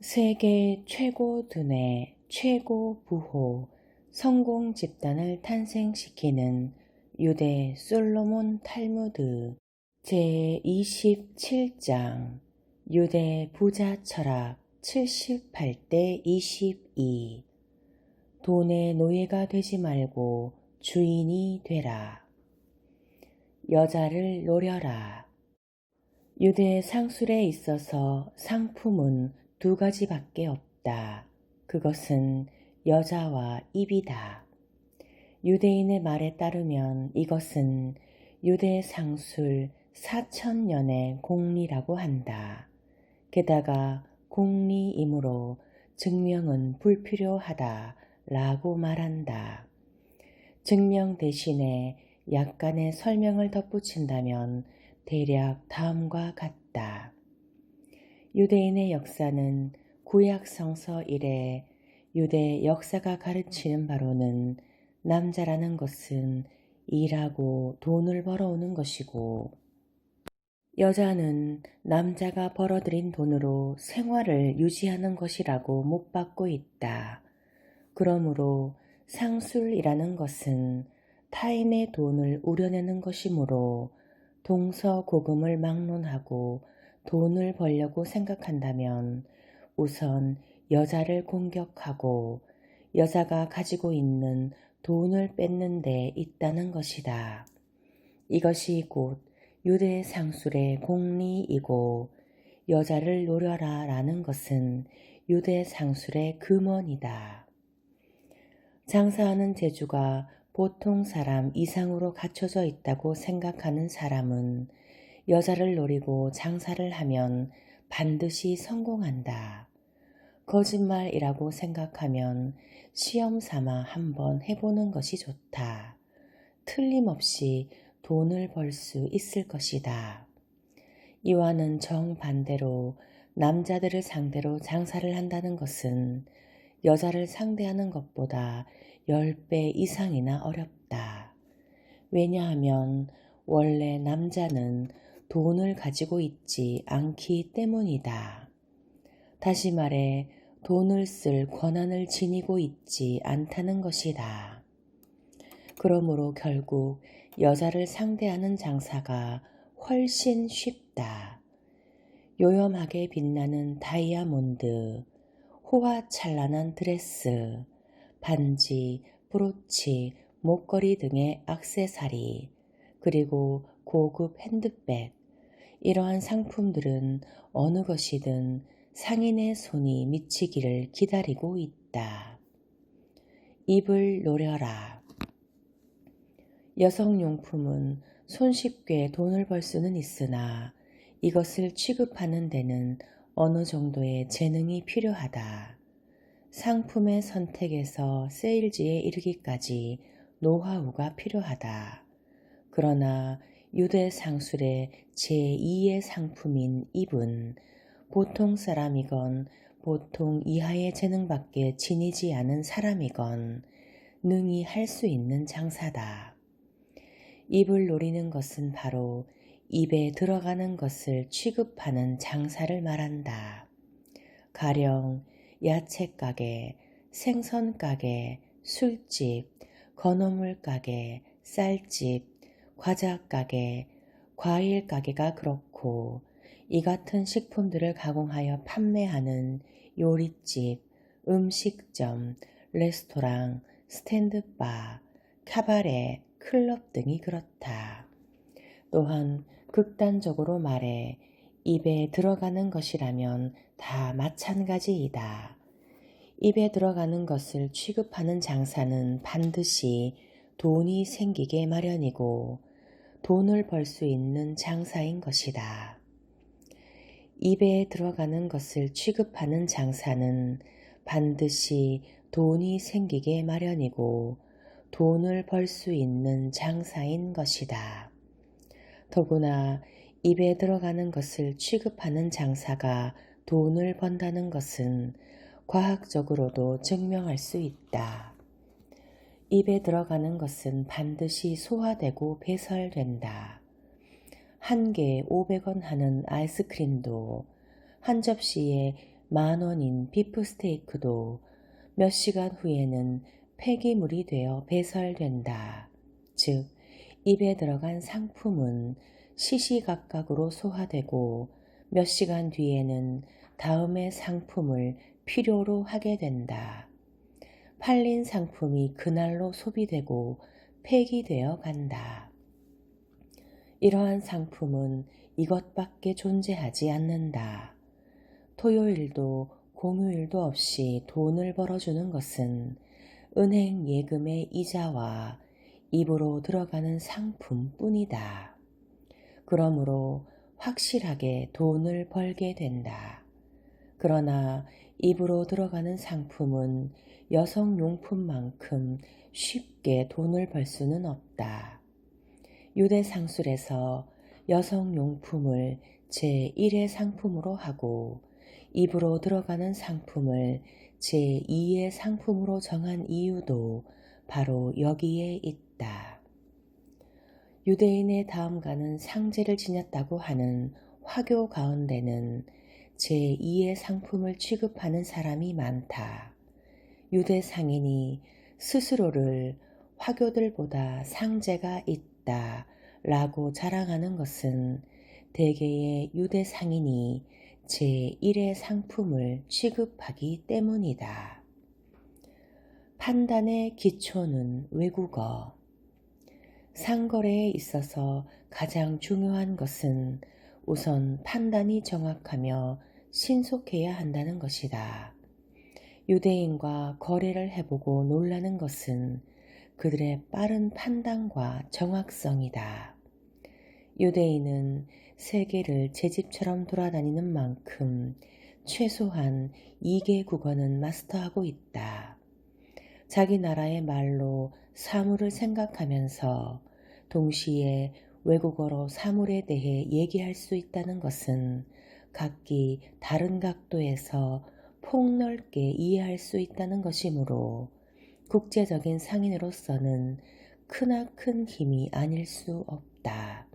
세계 최고 두뇌, 최고 부호, 성공 집단을 탄생시키는 유대 솔로몬 탈무드 제27장 유대 부자 철학 78대 22 돈의 노예가 되지 말고 주인이 되라. 여자를 노려라. 유대 상술에 있어서 상품은 두 가지밖에 없다. 그것은 여자와 입이다. 유대인의 말에 따르면 이것은 유대 상술 4000년의 공리라고 한다. 게다가 공리이므로 증명은 불필요하다 라고 말한다. 증명 대신에 약간의 설명을 덧붙인다면 대략 다음과 같다. 유대인의 역사는 구약 성서 이래 유대 역사가 가르치는 바로는 남자라는 것은 일하고 돈을 벌어오는 것이고 여자는 남자가 벌어들인 돈으로 생활을 유지하는 것이라고 못 받고 있다. 그러므로 상술이라는 것은 타인의 돈을 우려내는 것이므로 동서고금을 막론하고 돈을 벌려고 생각한다면 우선 여자를 공격하고 여자가 가지고 있는 돈을 뺏는 데 있다는 것이다. 이것이 곧 유대 상술의 공리이고 여자를 노려라 라는 것은 유대 상술의 금원이다. 장사하는 재주가 보통 사람 이상으로 갖춰져 있다고 생각하는 사람은 여자를 노리고 장사를 하면 반드시 성공한다. 거짓말이라고 생각하면 시험 삼아 한번 해보는 것이 좋다. 틀림없이 돈을 벌 수 있을 것이다. 이와는 정반대로 남자들을 상대로 장사를 한다는 것은 여자를 상대하는 것보다 10배 이상이나 어렵다. 왜냐하면 원래 남자는 돈을 가지고 있지 않기 때문이다. 다시 말해 돈을 쓸 권한을 지니고 있지 않다는 것이다. 그러므로 결국 여자를 상대하는 장사가 훨씬 쉽다. 요염하게 빛나는 다이아몬드, 호화찬란한 드레스, 반지, 브로치, 목걸이 등의 액세서리, 그리고 고급 핸드백, 이러한 상품들은 어느 것이든 상인의 손이 미치기를 기다리고 있다. 입을 노려라. 여성용품은 손쉽게 돈을 벌 수는 있으나 이것을 취급하는 데는 어느 정도의 재능이 필요하다. 상품의 선택에서 세일즈에 이르기까지 노하우가 필요하다. 그러나 유대 상술의 제2의 상품인 입은 보통 사람이건 보통 이하의 재능밖에 지니지 않은 사람이건 능히 할 수 있는 장사다. 입을 노리는 것은 바로 입에 들어가는 것을 취급하는 장사를 말한다. 가령 야채가게, 생선가게, 술집, 건어물 가게, 쌀집, 과자가게, 과일가게가 그렇고 이 같은 식품들을 가공하여 판매하는 요리집, 음식점, 레스토랑, 스탠드바, 카바레, 클럽 등이 그렇다. 또한 극단적으로 말해 입에 들어가는 것이라면 다 마찬가지이다. 입에 들어가는 것을 취급하는 장사는 반드시 돈이 생기게 마련이고 돈을 벌 수 있는 장사인 것이다. 입에 들어가는 것을 취급하는 장사는 반드시 돈이 생기게 마련이고 돈을 벌 수 있는 장사인 것이다. 더구나 입에 들어가는 것을 취급하는 장사가 돈을 번다는 것은 과학적으로도 증명할 수 있다. 입에 들어가는 것은 반드시 소화되고 배설된다. 한 개에 500원 하는 아이스크림도 한 접시에 10,000원인 비프스테이크도 몇 시간 후에는 폐기물이 되어 배설된다. 즉, 입에 들어간 상품은 시시각각으로 소화되고 몇 시간 뒤에는 다음의 상품을 필요로 하게 된다. 팔린 상품이 그날로 소비되고 폐기되어 간다. 이러한 상품은 이것밖에 존재하지 않는다. 토요일도 공휴일도 없이 돈을 벌어주는 것은 은행 예금의 이자와 입으로 들어가는 상품뿐이다. 그러므로 확실하게 돈을 벌게 된다. 그러나 입으로 들어가는 상품은 여성용품만큼 쉽게 돈을 벌 수는 없다. 유대 상술에서 여성용품을 제1의 상품으로 하고 입으로 들어가는 상품을 제2의 상품으로 정한 이유도 바로 여기에 있다. 유대인의 다음가는 상제를 지녔다고 하는 화교 가운데는 제2의 상품을 취급하는 사람이 많다. 유대 상인이 스스로를 화교들보다 상제가 있다 라고 자랑하는 것은 대개의 유대 상인이 제1의 상품을 취급하기 때문이다. 판단의 기초는 외국어. 상거래에 있어서 가장 중요한 것은 우선 판단이 정확하며 신속해야 한다는 것이다. 유대인과 거래를 해보고 놀라는 것은 그들의 빠른 판단과 정확성이다. 유대인은 세계를 제 집처럼 돌아다니는 만큼 최소한 2개 국어는 마스터하고 있다. 자기 나라의 말로 사물을 생각하면서 동시에 외국어로 사물에 대해 얘기할 수 있다는 것은 각기 다른 각도에서 폭넓게 이해할 수 있다는 것이므로 국제적인 상인으로서는 크나큰 힘이 아닐 수 없다.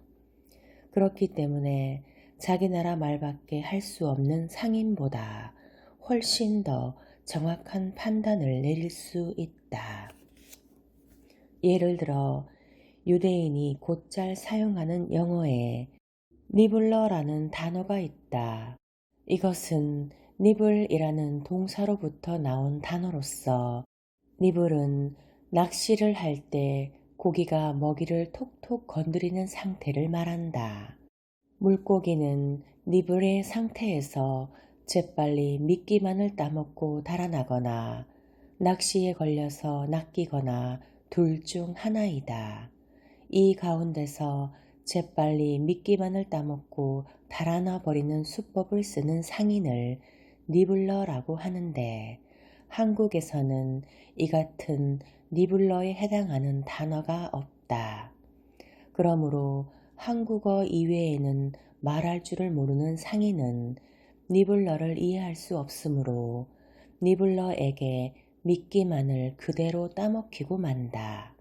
그렇기 때문에 자기 나라 말밖에 할 수 없는 상인보다 훨씬 더 정확한 판단을 내릴 수 있다. 예를 들어 유대인이 곧잘 사용하는 영어에 니블러라는 단어가 있다. 이것은 니블이라는 동사로부터 나온 단어로서 니블은 낚시를 할 때 고기가 먹이를 톡톡 건드리는 상태를 말한다. 물고기는 니블의 상태에서 재빨리 미끼만을 따먹고 달아나거나 낚시에 걸려서 낚이거나 둘 중 하나이다. 이 가운데서 재빨리 미끼만을 따먹고 달아나 버리는 수법을 쓰는 상인을 니블러라고 하는데 한국에서는 이 같은 니블러에 해당하는 단어가 없다. 그러므로 한국어 이외에는 말할 줄을 모르는 상인은 니블러를 이해할 수 없으므로 니블러에게 미끼만을 그대로 따먹히고 만다.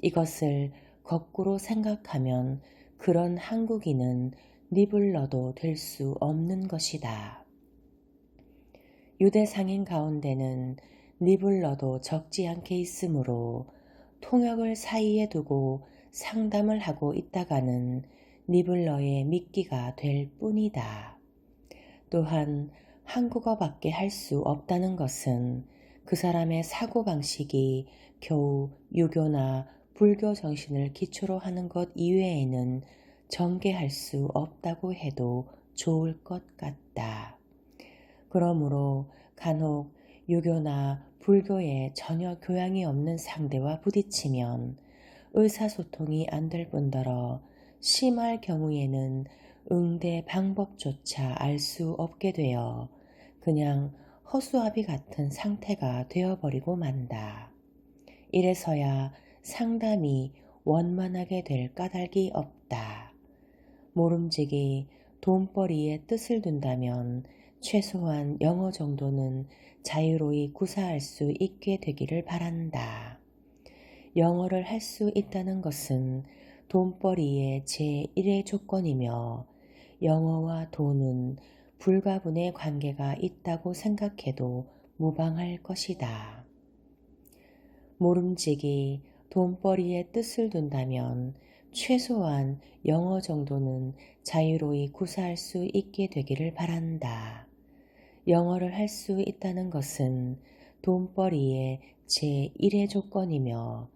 이것을 거꾸로 생각하면 그런 한국인은 니블러도 될 수 없는 것이다. 유대 상인 가운데는 니블러도 적지 않게 있으므로 통역을 사이에 두고 상담을 하고 있다가는 니블러의 미끼가 될 뿐이다. 또한 한국어밖에 할 수 없다는 것은 그 사람의 사고방식이 겨우 유교나 불교 정신을 기초로 하는 것 이외에는 전개할 수 없다고 해도 좋을 것 같다. 그러므로 간혹 유교나 불교에 전혀 교양이 없는 상대와 부딪히면 의사소통이 안 될 뿐더러 심할 경우에는 응대 방법조차 알 수 없게 되어 그냥 허수아비 같은 상태가 되어버리고 만다. 이래서야 상담이 원만하게 될 까닭이 없다. 모름지기 돈벌이에 뜻을 둔다면 최소한 영어 정도는 자유로이 구사할 수 있게 되기를 바란다. 영어를 할 수 있다는 것은 돈벌이의 제1의 조건이며 영어와 돈은 불가분의 관계가 있다고 생각해도 무방할 것이다. 모름지기 돈벌이에 뜻을 둔다면 최소한 영어 정도는 자유로이 구사할 수 있게 되기를 바란다. 영어를 할 수 있다는 것은 돈벌이의 제1의 조건이며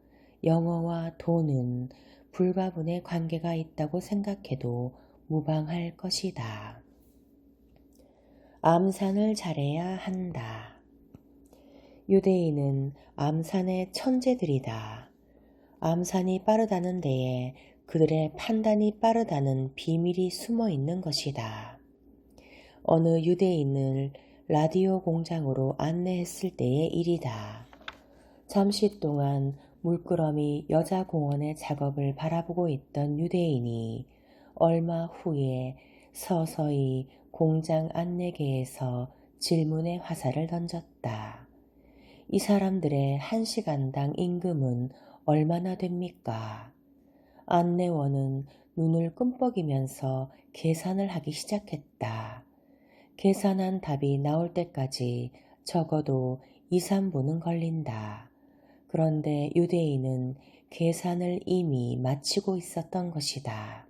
영어와 돈은 불가분의 관계가 있다고 생각해도 무방할 것이다. 암산을 잘해야 한다. 유대인은 암산의 천재들이다. 암산이 빠르다는 데에 그들의 판단이 빠르다는 비밀이 숨어 있는 것이다. 어느 유대인을 라디오 공장으로 안내했을 때의 일이다. 잠시 동안 물끄러미 여자 공원의 작업을 바라보고 있던 유대인이 얼마 후에 서서히 공장 안내계에서 질문의 화살을 던졌다. 이 사람들의 1시간당 임금은 얼마나 됩니까? 안내원은 눈을 끔뻑이면서 계산을 하기 시작했다. 계산한 답이 나올 때까지 적어도 2, 3분은 걸린다. 그런데 유대인은 계산을 이미 마치고 있었던 것이다.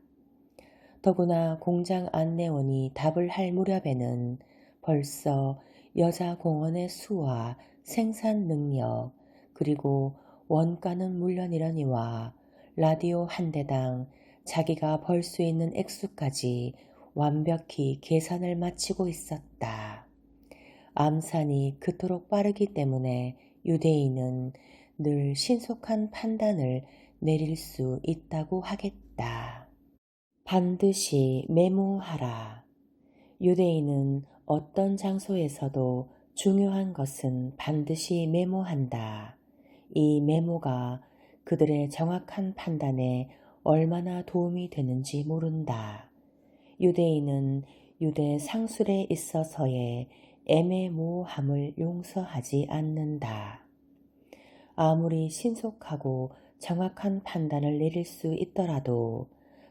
더구나 공장 안내원이 답을 할 무렵에는 벌써 여자 공원의 수와 생산 능력, 그리고 원가는 물론이러니와 라디오 한 대당 자기가 벌 수 있는 액수까지 완벽히 계산을 마치고 있었다. 암산이 그토록 빠르기 때문에 유대인은 늘 신속한 판단을 내릴 수 있다고 하겠다. 반드시 메모하라. 유대인은 어떤 장소에서도 중요한 것은 반드시 메모한다. 이 메모가 그들의 정확한 판단에 얼마나 도움이 되는지 모른다. 유대인은 유대 상술에 있어서의 애매모호함을 용서하지 않는다. 아무리 신속하고 정확한 판단을 내릴 수 있더라도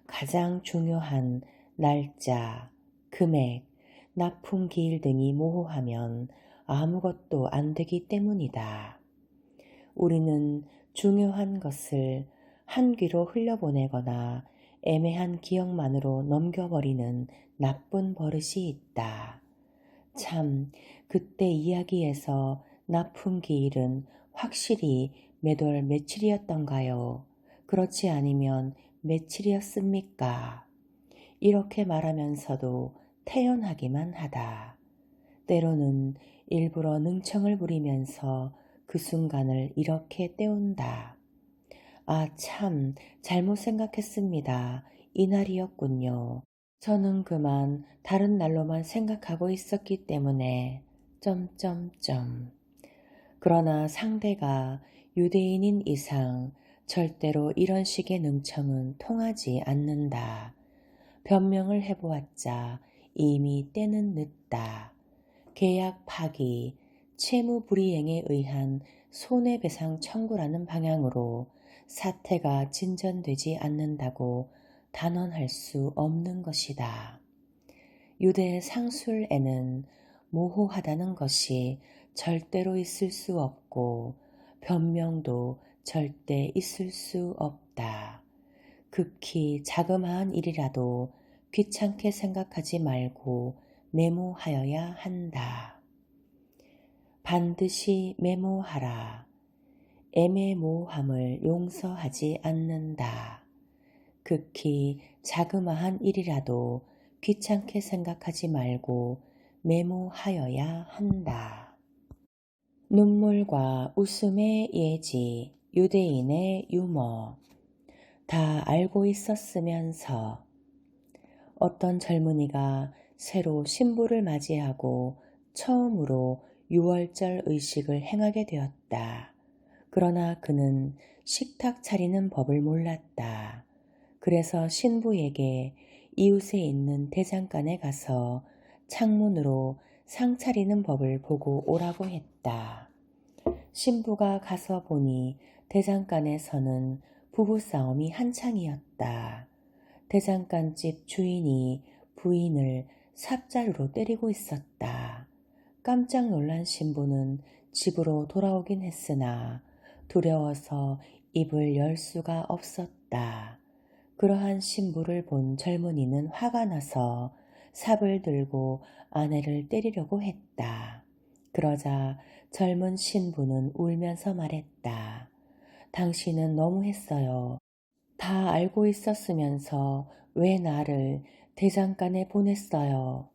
가장 중요한 날짜, 금액, 납품 기일 등이 모호하면 아무것도 안 되기 때문이다. 우리는 중요한 것을 한 귀로 흘려보내거나 애매한 기억만으로 넘겨버리는 나쁜 버릇이 있다. 참, 그때 이야기에서 납품 기일은 확실히 몇 월 며칠이었던가요? 그렇지 않으면 며칠이었습니까? 이렇게 말하면서도 태연하기만 하다. 때로는 일부러 능청을 부리면서 그 순간을 이렇게 때운다. 아, 참, 잘못 생각했습니다. 이날이었군요. 저는 그만 다른 날로만 생각하고 있었기 때문에 점점점. 그러나 상대가 유대인인 이상 절대로 이런 식의 능청은 통하지 않는다. 변명을 해보았자 이미 때는 늦다. 계약 파기, 채무 불이행에 의한 손해배상 청구라는 방향으로 사태가 진전되지 않는다고 단언할 수 없는 것이다. 유대 상술에는 모호하다는 것이 절대로 있을 수 없고 변명도 절대 있을 수 없다. 극히 자그마한 일이라도 귀찮게 생각하지 말고 메모하여야 한다. 반드시 메모하라. 애매모호함을 용서하지 않는다. 극히 자그마한 일이라도 귀찮게 생각하지 말고 메모하여야 한다. 눈물과 웃음의 예지, 유대인의 유머. 다 알고 있었으면서 어떤 젊은이가 새로 신부를 맞이하고 처음으로 유월절 의식을 행하게 되었다. 그러나 그는 식탁 차리는 법을 몰랐다. 그래서 신부에게 이웃에 있는 대장간에 가서 창문으로 상 차리는 법을 보고 오라고 했다. 신부가 가서 보니 대장간에서는 부부싸움이 한창이었다. 대장간집 주인이 부인을 삽자루로 때리고 있었다. 깜짝 놀란 신부는 집으로 돌아오긴 했으나 두려워서 입을 열 수가 없었다. 그러한 신부를 본 젊은이는 화가 나서 삽을 들고 아내를 때리려고 했다. 그러자 젊은 신부는 울면서 말했다. 당신은 너무했어요. 다 알고 있었으면서 왜 나를 대장간에 보냈어요?